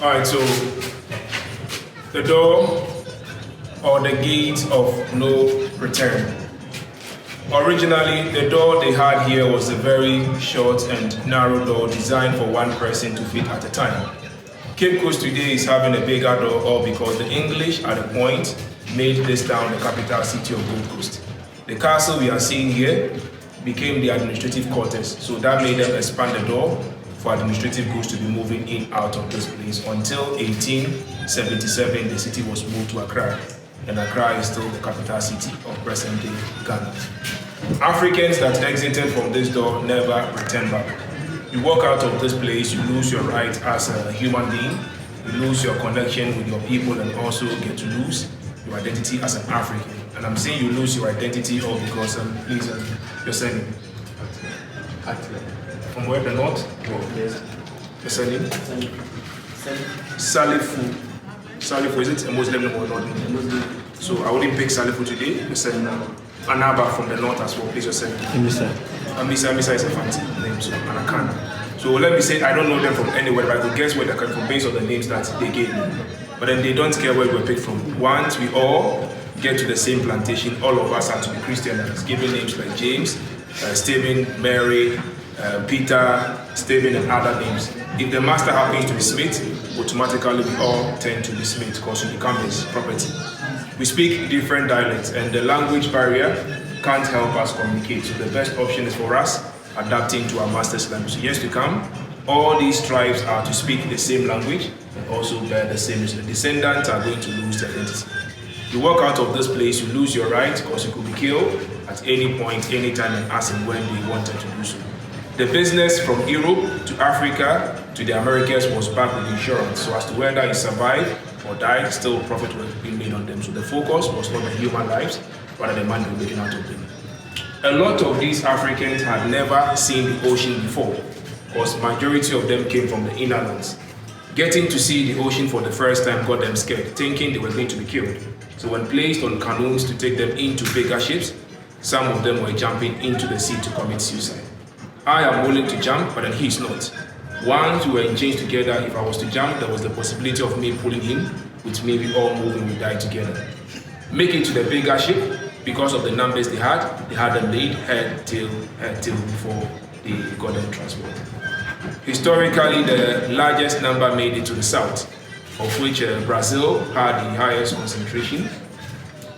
All right, so the door or the gate of no return. Originally, the door they had here was a very short and narrow door designed for one person to fit at a time. Cape Coast today is having a bigger door all because the English at a point made this town the capital city of Gold Coast. The castle we are seeing here became the administrative quarters, so that made them expand the door for administrative goods to be moving in out of this place until 1877 the city was moved to Accra, and Accra is still the capital city of present-day Ghana. Africans that exited from this door never returned back. You walk out of this place, you lose your right as a human being, you lose your connection with your people, and also get to lose your identity as an African. And I'm saying you lose your identity all because, please, your surname. From where, the north? Yes. Your surname? Salifu. Salifu, is it a Muslim name or not? So I wouldn't pick Salifu today. Your surname. Anaba from the north as well, please, your surname. Amisa is a fancy name, so Anakana. So let me say, I don't know them from anywhere, but I could guess where they come from based on the names that they gave me. But then they don't care where we were picked from. Once we all get to the same plantation, all of us have to be Christians, giving names like James, Stephen, Mary, Peter, Stephen, and other names. If the master happens to be Smith, automatically we all tend to be Smith because we become his property. We speak different dialects, and the language barrier can't help us communicate. So the best option is for us adapting to our master's language. So years to come, all these tribes are to speak the same language and also bear the same. The descendants are going to lose their identity. You walk out of this place, you lose your right because you could be killed at any point, any time, and as and when they wanted to do so. The business from Europe to Africa to the Americas was backed with insurance. So as to whether you survive or die, still profit was being made on them. So the focus was not the human lives, rather the money making out of them. A lot of these Africans had never seen the ocean before, because majority of them came from the inner lands. Getting to see the ocean for the first time got them scared, thinking they were going to be killed. So when placed on canoes to take them into bigger ships, some of them were jumping into the sea to commit suicide. I am willing to jump, but then he's not. Once we were in chains together, if I was to jump, there was the possibility of me pulling him, which may be all moving, we die together. Making to the bigger ship, because of the numbers they had them laid head till before they got them transported. Historically, the largest number made it to the south, of which Brazil had the highest concentration.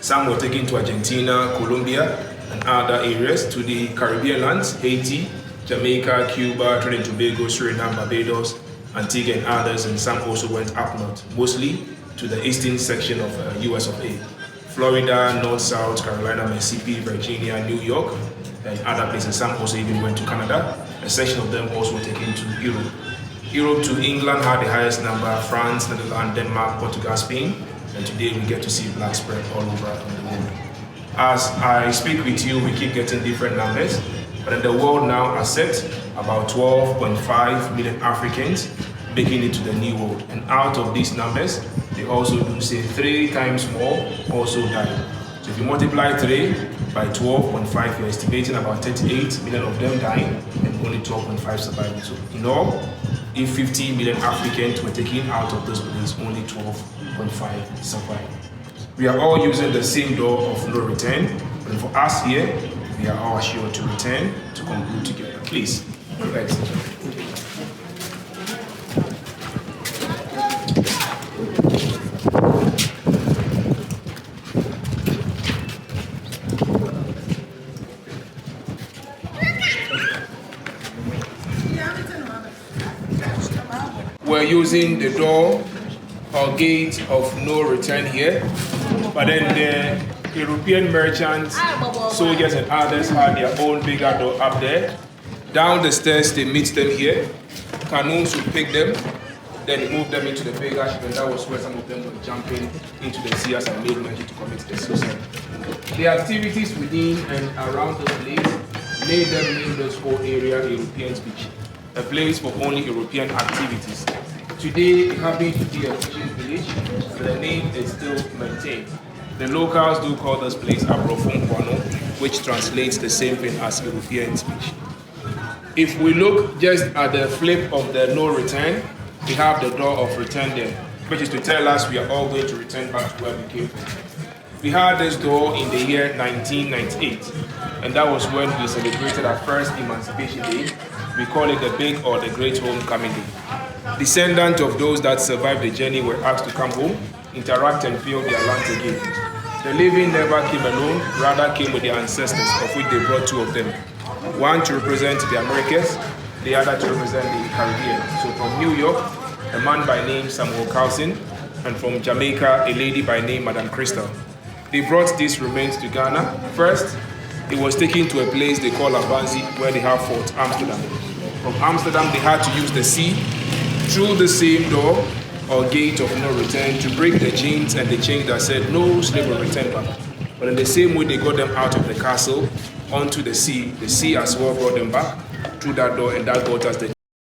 Some were taken to Argentina, Colombia, and other areas, to the Caribbean lands, Haiti, Jamaica, Cuba, Trinidad and Tobago, Suriname, Barbados, Antigua, and others, and some also went up north, mostly to the eastern section of US of A. Florida, North, South Carolina, Mississippi, Virginia, New York, and other places. Some also even went to Canada. A section of them also were taken to Europe. Europe to England had the highest number, France, Netherlands, Denmark, Portugal, Spain, and today we get to see black spread all over the world. As I speak with you, we keep getting different numbers, but in the world now accepts about 12.5 million Africans making it to the new world. And out of these numbers, they also do say 3 times more also died. So if you multiply 3 by 12.5, you're estimating about 38 million of them dying and only 12.5 surviving. So in all, if 50 million Africans were taken out of those buildings, only 12.5 survived. We are all using the same door of no return, but for us here, we are all assured to return to conclude together. Please, thanks. We're using the door or gate of no return here, but then the European merchants, soldiers and others had their own bigger door up there. Down the stairs they meet them here. Canoes would pick them, then move them into the bigger ship, and that was where some of them were jumping into the sea as I made mention to commit the suicide. The activities within and around the place made them name this whole area European Beach, a place for only European activities. Today, it happens to be a fishing village, but the name is still maintained. The locals do call this place Abrofon Kwano, which translates the same thing as European Beach. If we look just at the flip of the no return, we have the door of return there, which is to tell us we are all going to return back to where we came from. We had this door in the year 1998, and that was when we celebrated our first Emancipation Day. We call it the Big or the Great Homecoming Day. Descendants of those that survived the journey were asked to come home, interact and feel their land again. The living never came alone, rather came with their ancestors, of which they brought two of them. One to represent the Americas, the other to represent the Caribbean. So from New York, a man by name Samuel Carlson, and from Jamaica, a lady by name Madame Crystal. They brought these remains to Ghana. First, it was taken to a place they call Abanzi, where they have Fort Amsterdam. From Amsterdam, they had to use the sea through the same door or gate of no return to break the chains and the chains that said no slave will return back. But in the same way they got them out of the castle onto the sea as well brought them back through that door, and that got us the